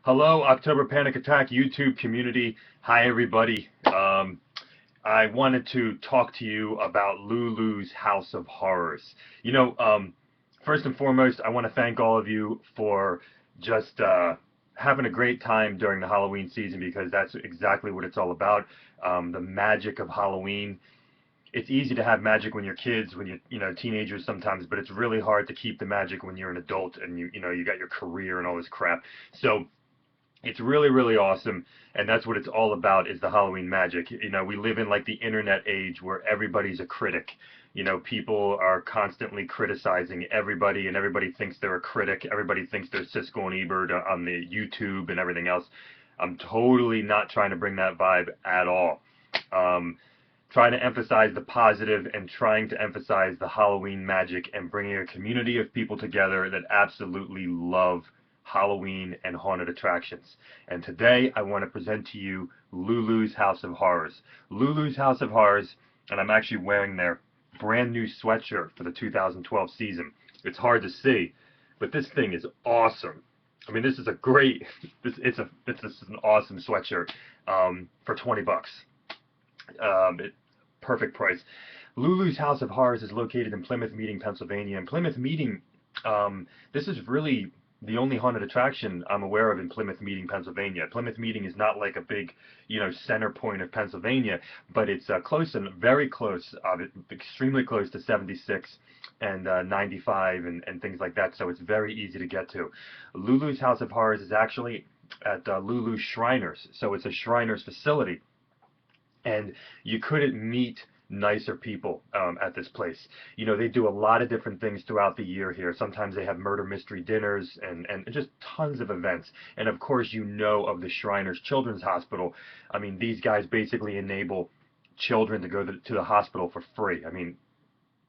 Hello, October Panic Attack YouTube community. Hi, everybody. I wanted to talk to you about Lulu's House of Horrors. First and foremost, I want to thank all of you for just having a great time during the Halloween season because that's exactly what it's all about. The magic of Halloween. It's easy to have magic when you're kids, when you're teenagers sometimes, but it's really hard to keep the magic when you're an adult and you got your career and all this crap. So it's really, really awesome, and that's what it's all about is the Halloween magic. We live in like the internet age where everybody's a critic. People are constantly criticizing everybody, and everybody thinks they're a critic. Everybody thinks they're Siskel and Ebert on the YouTube and everything else. I'm totally not trying to bring that vibe at all. Um, Trying to emphasize the positive and trying to emphasize the Halloween magic and bringing a community of people together that absolutely love Halloween and haunted attractions. And today I want to present to you Lulu's House of Horrors. Lulu's House of Horrors, and I'm actually wearing their brand new sweatshirt for the 2012 season. It's hard to see, but this thing is awesome. I mean, this is a great, it's an awesome sweatshirt for 20 bucks. Perfect price. Lulu's House of Horrors is located in Plymouth Meeting, Pennsylvania. And Plymouth Meeting, this is really the only haunted attraction I'm aware of in Plymouth Meeting, Pennsylvania. Plymouth Meeting is not like a big, center point of Pennsylvania, but it's close and very close, extremely close to 76 and 95 and things like that. So it's very easy to get to. Lulu's House of Horrors is actually at Lulu's Shriners, so it's a Shriners facility. And you couldn't meet nicer people at this place. They do a lot of different things throughout the year here. Sometimes they have murder mystery dinners and just tons of events. And of course, of the Shriners Children's Hospital. I mean, these guys basically enable children to go to the hospital for free. I mean,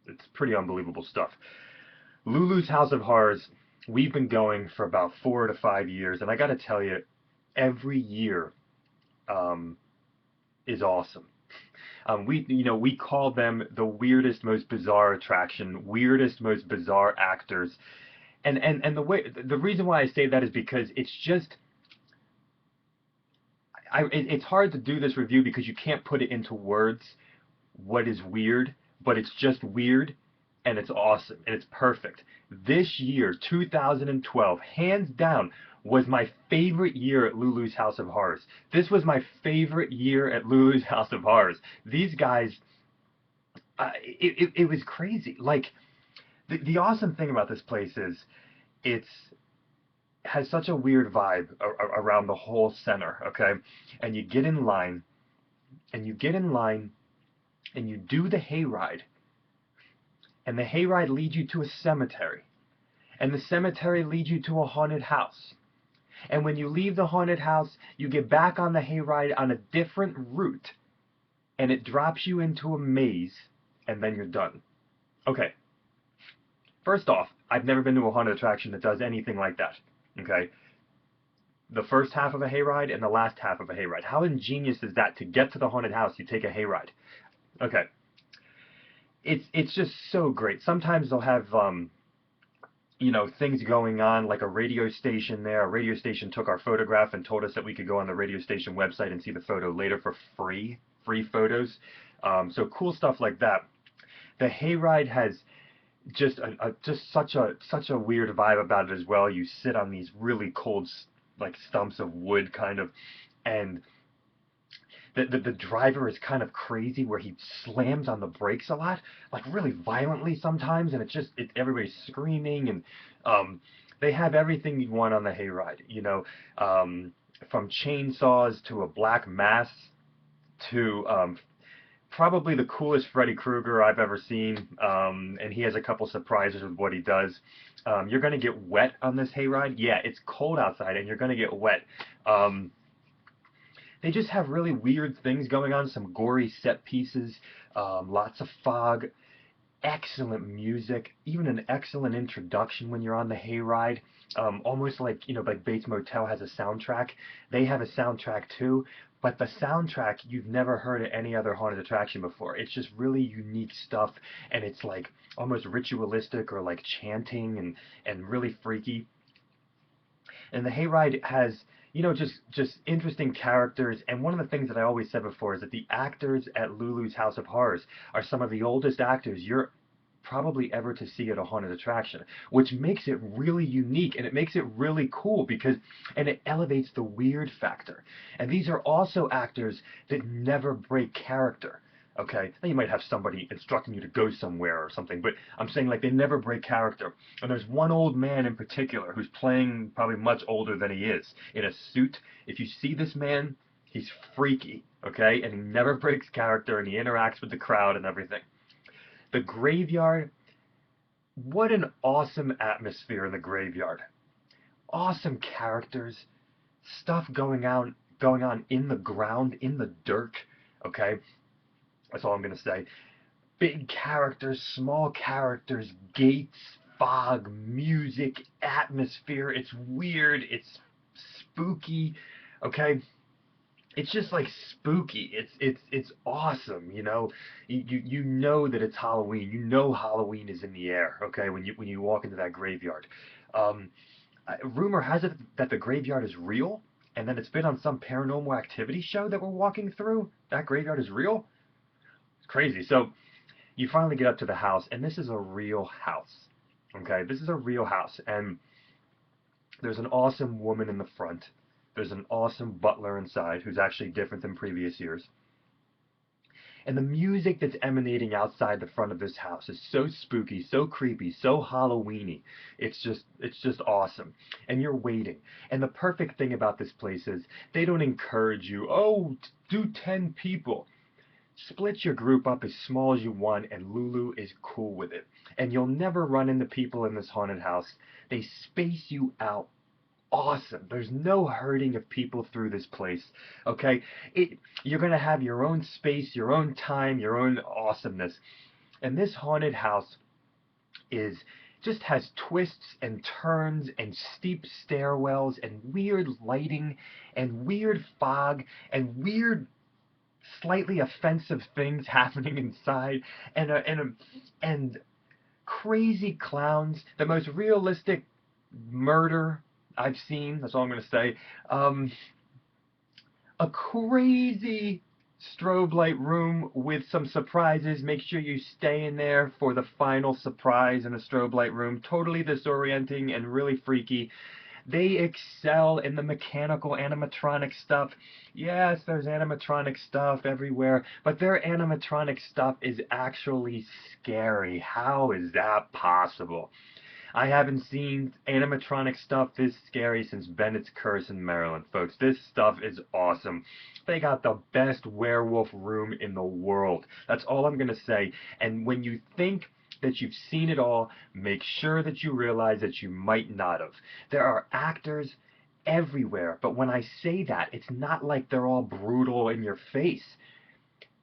it's pretty unbelievable stuff. Lulu's House of Horrors, we've been going for about 4 to 5 years, and I got to tell you, every year um, is awesome. We call them the weirdest, most bizarre attraction, weirdest, most bizarre actors, and the reason why I say that is because it's just, it's hard to do this review because you can't put it into words what is weird, but it's just weird, and it's awesome, and it's perfect. This year, 2012, hands down, was my favorite year at Lulu's House of Horrors. This was my favorite year at Lulu's House of Horrors. These guys, it was crazy. Like, the awesome thing about this place is it's has such a weird vibe around the whole center, okay? And you get in line, and you get in line, and you do the hayride, and the hayride leads you to a cemetery, and the cemetery leads you to a haunted house. And when you leave the haunted house, you get back on the hayride on a different route, and it drops you into a maze, and then you're done. Okay, first off, I've never been to a haunted attraction that does anything like that. Okay, the first half of a hayride and the last half of a hayride. How ingenious is that? To get to the haunted house, you take a hayride. Okay, it's just so great. Sometimes they'll have things going on, like a radio station there. A radio station took our photograph and told us that we could go on the radio station website and see the photo later for free photos. So cool stuff like that. The hayride has just such a weird vibe about it as well. You sit on these really cold like stumps of wood kind of, and the driver is kind of crazy where he slams on the brakes a lot, like really violently sometimes, and everybody's screaming, and they have everything you want on the hayride, from chainsaws to a black mass to probably the coolest Freddy Krueger I've ever seen, and he has a couple surprises with what he does. You're going to get wet on this hayride. Yeah, it's cold outside, and you're going to get wet. They just have really weird things going on, some gory set pieces, lots of fog, excellent music, even an excellent introduction when you're on the hayride. Almost like Bates Motel has a soundtrack. They have a soundtrack too, but the soundtrack you've never heard at any other haunted attraction before. It's just really unique stuff, and it's like almost ritualistic or like chanting and really freaky. And the hayride has, you know, just interesting characters. And one of the things that I always said before is that the actors at Lulu's House of Horrors are some of the oldest actors you're probably ever to see at a haunted attraction, which makes it really unique, and it makes it really cool because, and it elevates the weird factor. And these are also actors that never break character. Okay, now you might have somebody instructing you to go somewhere or something, but I'm saying like they never break character. And there's one old man in particular who's playing probably much older than he is in a suit. If you see this man, he's freaky, okay, and he never breaks character, and he interacts with the crowd and everything. The graveyard, what an awesome atmosphere in the graveyard. Awesome characters, stuff going on in the ground, in the dirt, okay? That's all I'm going to say. Big characters, small characters, gates, fog, music, atmosphere. It's weird, it's spooky, okay? It's just like spooky. It's awesome, you know. You know that it's Halloween. You know Halloween is in the air, okay, when you walk into that graveyard. Um, Rumor has it that the graveyard is real, and that it's been on some paranormal activity show that we're walking through. That graveyard is real. It's crazy. So you finally get up to the house, and this is a real house. Okay, this is a real house, and there's an awesome woman in the front. There's an awesome butler inside who's actually different than previous years. And the music that's emanating outside the front of this house is so spooky, so creepy, so Halloweeny. It's just awesome. And you're waiting. And the perfect thing about this place is they don't encourage you, oh, do 10 people. Split your group up as small as you want, and Lulu is cool with it. And you'll never run into people in this haunted house. They space you out awesome. There's no hurting of people through this place. Okay? You're going to have your own space, your own time, your own awesomeness. And this haunted house is just has twists and turns and steep stairwells and weird lighting and weird fog and weird slightly offensive things happening inside and crazy clowns, the most realistic murder I've seen. That's all I'm going to say. A crazy strobe light room with some surprises. Make sure you stay in there for the final surprise in a strobe light room. Totally disorienting and really freaky. They excel in the mechanical animatronic stuff. Yes, there's animatronic stuff everywhere, but their animatronic stuff is actually scary. How is that possible? I haven't seen animatronic stuff this scary since Bennett's Curse in Maryland, folks. This stuff is awesome. They got the best werewolf room in the world. That's all I'm going to say. And when you think that you've seen it all, make sure that you realize that you might not have. There are actors everywhere, but when I say that, it's not like they're all brutal in your face.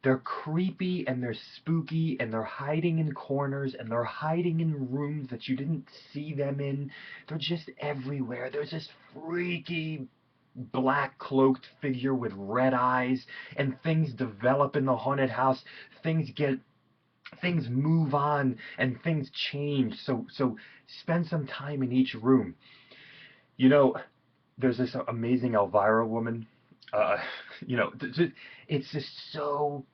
They're creepy and they're spooky and they're hiding in corners and they're hiding in rooms that you didn't see them in. They're just everywhere. There's this freaky black cloaked figure with red eyes, and things develop in the haunted house. Things move on and things change. So spend some time in each room. You know, there's this amazing Elvira woman. You know, it's just so,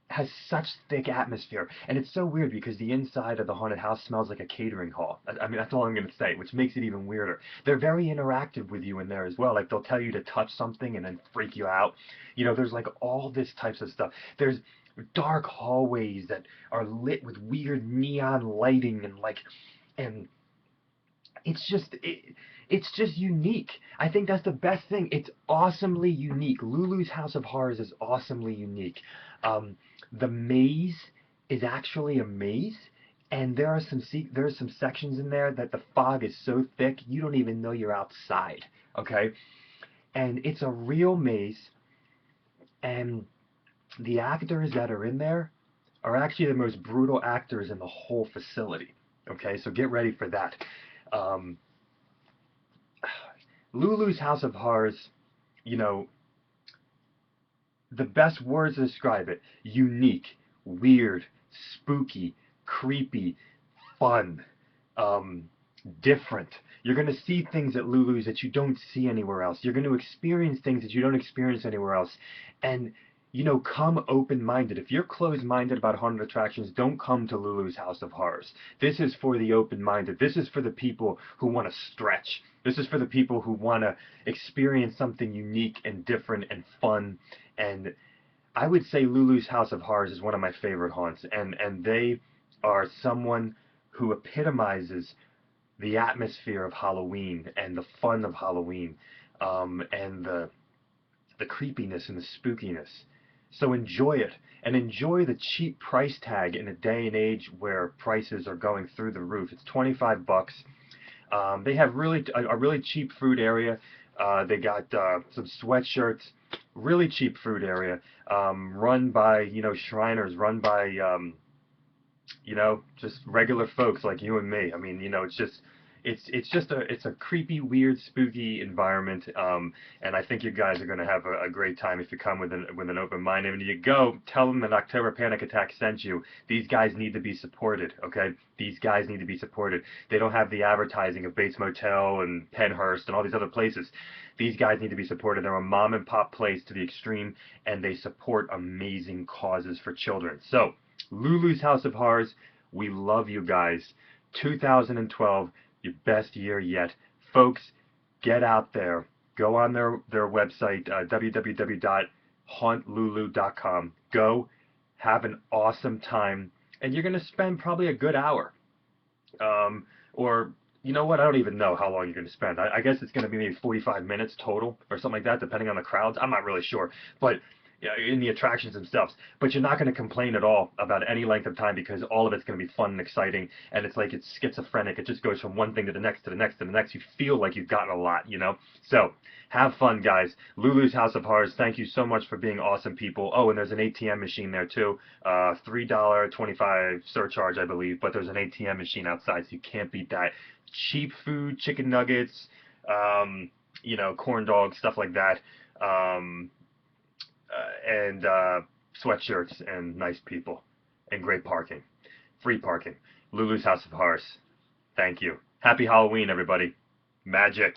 has such thick atmosphere, and it's so weird because the inside of the haunted house smells like a catering hall. I mean, that's all I'm going to say, which makes it even weirder. They're very interactive with you in there as well. Like, they'll tell you to touch something and then freak you out. You know, there's like all this types of stuff. There's dark hallways that are lit with weird neon lighting and it's just unique. I think that's the best thing. It's awesomely unique. Lulu's House of Horrors is awesomely unique. The maze is actually a maze, and there are some sections in there that the fog is so thick you don't even know you're outside. Okay, and it's a real maze, and the actors that are in there are actually the most brutal actors in the whole facility. Okay, so get ready for that. Lulu's House of Horrors, you know, the best words to describe it: unique, weird, spooky, creepy, fun. different. You're going to see things at Lulu's that you don't see anywhere else. You're going to experience things that you don't experience anywhere else. And, come open-minded. If you're closed-minded about haunted attractions, don't come to Lulu's House of Horrors. This is for the open-minded. This is for the people who want to stretch. This is for the people who want to experience something unique and different and fun. And I would say Lulu's House of Horrors is one of my favorite haunts. And they are someone who epitomizes the atmosphere of Halloween and the fun of Halloween, and the creepiness and the spookiness. So enjoy it, and enjoy the cheap price tag in a day and age where prices are going through the roof. It's 25 bucks. They have a really cheap food area. They got some sweatshirts, really cheap food area, run by Shriners, run by just regular folks like you and me. I mean, it's a creepy, weird, spooky environment, and I think you guys are going to have a great time if you come with an open mind. And when you go, tell them that October Panic Attack sent you. These guys need to be supported, okay? These guys need to be supported. They don't have the advertising of Bates Motel and Penhurst and all these other places. These guys need to be supported. They're a mom and pop place to the extreme, and they support amazing causes for children. So, Lulu's House of Horrors, we love you guys. 2012, your best year yet. Folks, get out there. Go on their website, www.hauntlulu.com. Go, have an awesome time, and you're going to spend probably a good hour. Or, you know what, I don't even know how long you're going to spend. I guess it's going to be maybe 45 minutes total or something like that, depending on the crowds. I'm not really sure. But in the attractions themselves, but you're not going to complain at all about any length of time, because all of it's going to be fun and exciting, and it's like it's schizophrenic. It just goes from one thing to the next to the next to the next. You feel like you've gotten a lot, So have fun, guys. Lulu's House of Horrors, thank you so much for being awesome people. Oh, and there's an ATM machine there too. $3.25 surcharge, I believe, but there's an ATM machine outside, so you can't beat that. Cheap food, chicken nuggets, corn dogs, stuff like that. And sweatshirts and nice people and great parking, free parking. Lulu's House of Horrors. Thank you. Happy Halloween, everybody. Magic.